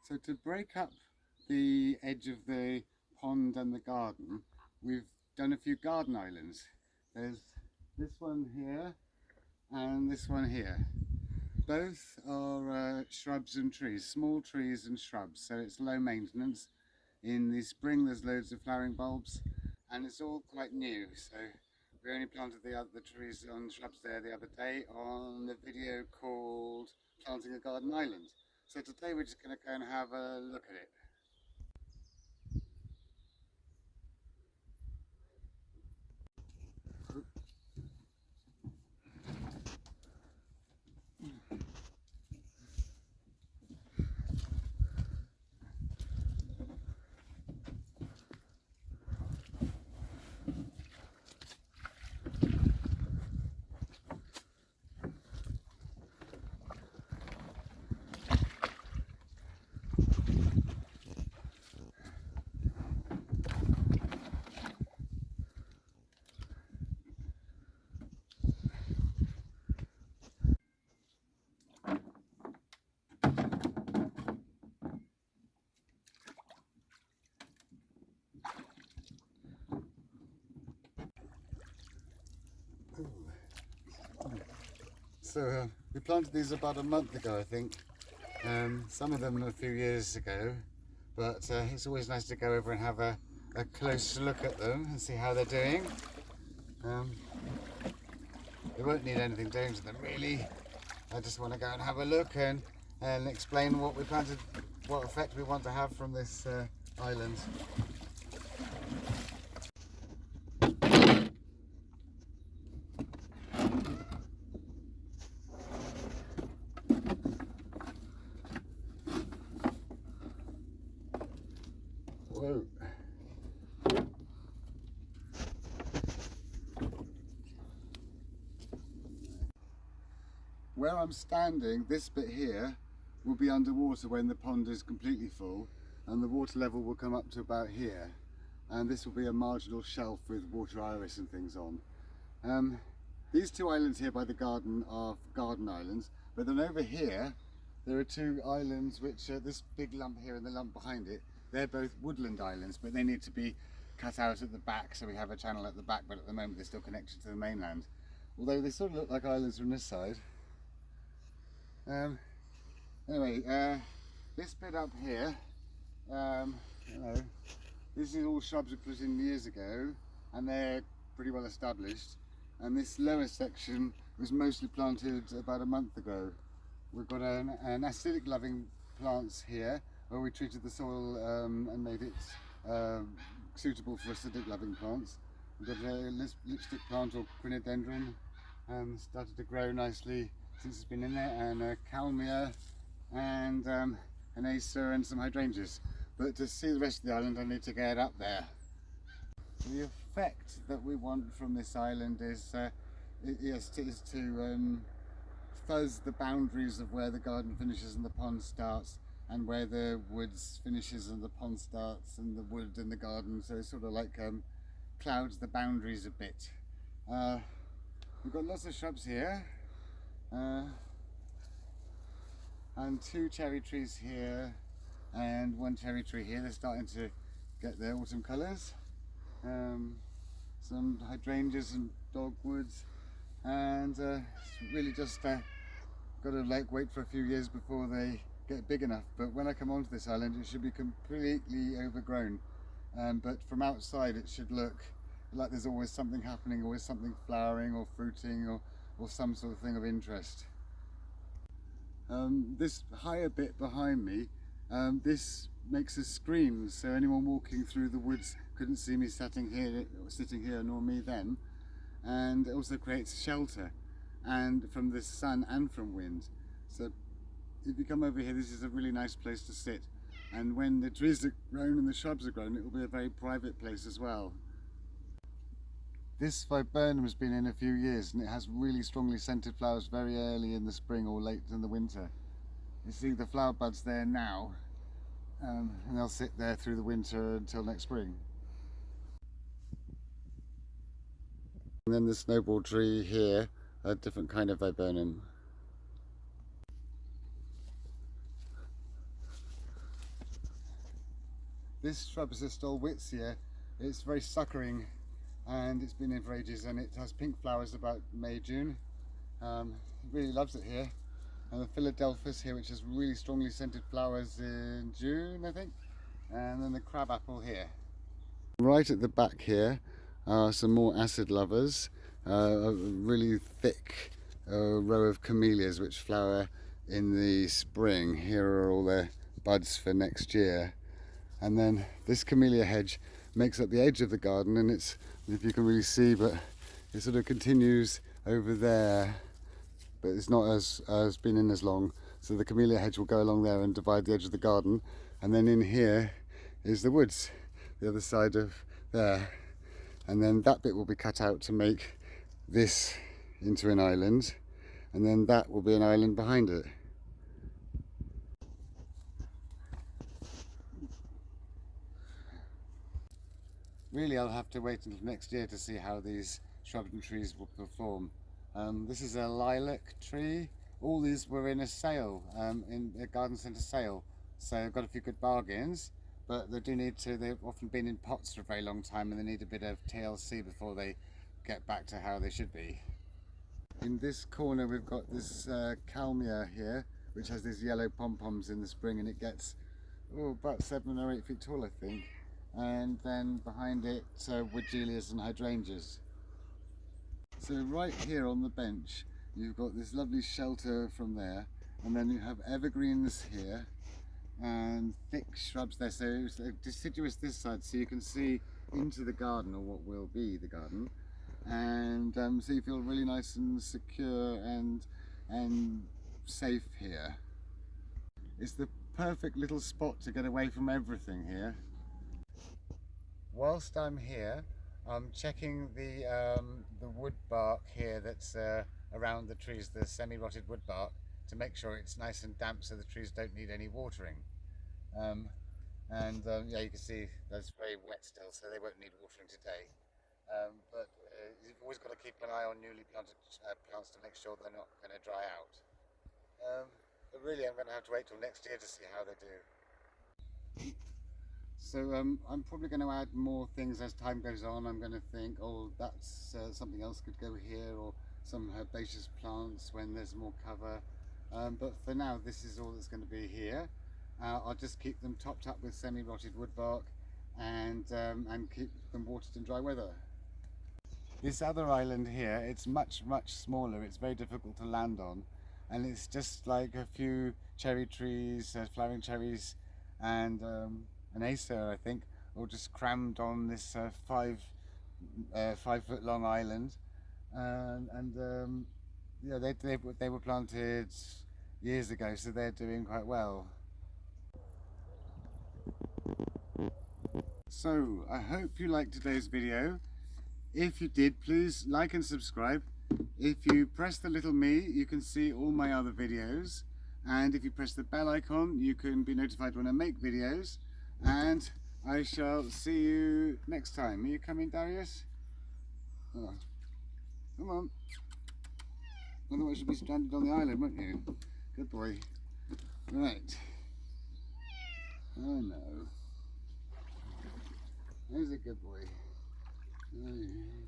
So to break up the edge of the pond and the garden, we've done a few garden islands. There's this one here and this one here. Both are shrubs and trees, small trees and shrubs, so it's low maintenance. In the spring there's loads of flowering bulbs and it's all quite new, so we only planted the other trees and shrubs there the other day on a video called Planting a Garden Island. So today we're just going to go and have a look at it. So we planted these about a month ago, I think. Some of them a few years ago, but it's always nice to go over and have a close look at them and see how they're doing. They won't need anything doing to them really. I just want to go and have a look and explain what we planted, what effect we want to have from this island. Whoa. Where I'm standing, this bit here will be underwater when the pond is completely full, and the water level will come up to about here, and this will be a marginal shelf with water iris and things on. These two islands here by the garden are garden islands, but then over here there are two islands which this big lump here and the lump behind it, they're both woodland islands, but they need to be cut out at the back, so we have a channel at the back, but at the moment they're still connected to the mainland, although they sort of look like islands from this side. Anyway, this bit up here, this is all shrubs we put in years ago, and they're pretty well established. And this lower section was mostly planted about a month ago. We've got an acidic loving plants here, where we treated the soil and made it suitable for acidic loving plants. We've got a lipstick plant or quinodendron, started to grow nicely since it's been in there, and a calmia and an acer and some hydrangeas. But to see the rest of the island I need to get up there. The effect that we want from this island is to fuzz the boundaries of where the garden finishes and the pond starts, and where the woods finishes and the pond starts, and the wood and the garden, so it sort of like clouds the boundaries a bit. We've got lots of shrubs here, and two cherry trees here and one cherry tree here. They're starting to get their autumn colours. Some hydrangeas and dogwoods, and it's really just got to wait for a few years before they get big enough. But when I come onto this island it should be completely overgrown, but from outside it should look like there's always something happening, always something flowering or fruiting or some sort of thing of interest. This higher bit behind me, this makes a screen, so anyone walking through the woods couldn't see me sitting here nor me then, and it also creates shelter and from the sun and from wind. So if you come over here, this is a really nice place to sit, and when the trees are grown and the shrubs are grown, it will be a very private place as well. This viburnum's been in a few years, and it has really strongly scented flowers very early in the spring or late in the winter. You see the flower buds there now, and they'll sit there through the winter until next spring. And then the snowball tree here, a different kind of viburnum. This shrub is a Stolwitzia. It's very suckering and it's been in for ages, and it has pink flowers about May, June. Really loves it here. And the Philadelphus here, which has really strongly scented flowers in June, I think. And then the crabapple here. Right at the back here are some more acid lovers. A really thick row of camellias which flower in the spring. Here are all their buds for next year. And then this camellia hedge makes up the edge of the garden, and it's, if you can really see, but it sort of continues over there, but it's not as been in as long. So the camellia hedge will go along there and divide the edge of the garden, and then in here is the woods, the other side of there, and then that bit will be cut out to make this into an island, and then that will be an island behind it. Really, I'll have to wait until next year to see how these shrubs and trees will perform. This is a lilac tree. All these were in a sale, in a garden centre sale, so I've got a few good bargains, but they do need to, they've often been in pots for a very long time and they need a bit of TLC before they get back to how they should be. In this corner we've got this Kalmia here, which has these yellow pom-poms in the spring, and it gets about 7 or 8 feet tall, I think. And then behind it Woodgelias and hydrangeas. So right here on the bench you've got this lovely shelter from there, and then you have evergreens here and thick shrubs there, so it's deciduous this side so you can see into the garden, or what will be the garden, and so you feel really nice and secure and safe here. It's the perfect little spot to get away from everything here. Whilst I'm here, I'm checking the wood bark here that's around the trees, the semi-rotted wood bark, to make sure it's nice and damp so the trees don't need any watering. Yeah, you can see that's very wet still, so they won't need watering today. But you've always got to keep an eye on newly planted plants to make sure they're not going to dry out. But really, I'm going to have to wait till next year to see how they do. So I'm probably going to add more things as time goes on. I'm going to think, oh, that's something else could go here, or some herbaceous plants when there's more cover. But for now, this is all that's going to be here. I'll just keep them topped up with semi-rotted wood bark and keep them watered in dry weather. This other island here, it's much smaller. It's very difficult to land on, and it's just like a few cherry trees, flowering cherries, and an acer, I think, all just crammed on this 5 foot long island, yeah, they were planted years ago, so they're doing quite well. So I hope you liked today's video. If you did, please like and subscribe. If you press the little me, you can see all my other videos, and if you press the bell icon, you can be notified when I make videos. And I shall see you next time. Are you coming, Darius? Oh, come on. Otherwise you'll be stranded on the island, won't you? Good boy. Right. Oh no. He's a good boy. Oh, yeah.